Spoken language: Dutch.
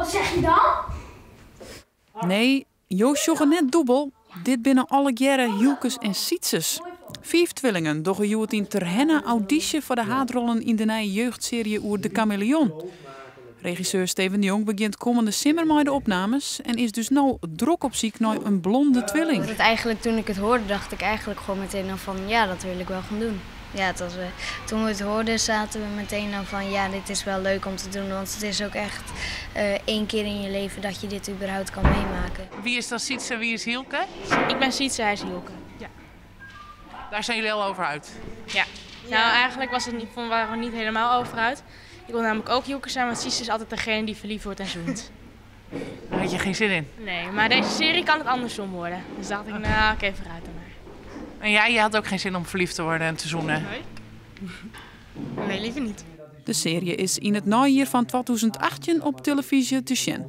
Wat zeg je dan? Nee, Joost joggen net dubbel. Dit binnen alle jaren Hielkes en Sietses. 5 twillingen doggen Joet in Terhenna auditie voor de haardrollen in de nieuwe jeugdserie Oer de Chameleon. Regisseur Steven de Jong begint komende simmer met de opnames en is dus nou drok op zoek naar een blonde tweeling. Toen ik het hoorde, dacht ik eigenlijk gewoon meteen al van ja, dat wil ik wel gaan doen. Ja, toen we het hoorden zaten we meteen al van ja, dit is wel leuk om te doen. Want het is ook echt 1 keer in je leven dat je dit überhaupt kan meemaken. Wie is dan Sietse en wie is Hielke? Ik ben Sietse, hij is Hielke. Ja. Daar zijn jullie al over uit? Ja. Nou, eigenlijk waren we niet helemaal over uit. Ik wil namelijk ook Hielke zijn, want Sietse is altijd degene die verliefd wordt en zoent. Daar had je geen zin in? Nee, maar deze serie kan het andersom worden. Dus dacht ik, nou oké, vooruit dan maar. En jij, je had ook geen zin om verliefd te worden en te zoenen? Nee, liever niet. De serie is in het najaar van 2018 op televisie te zien.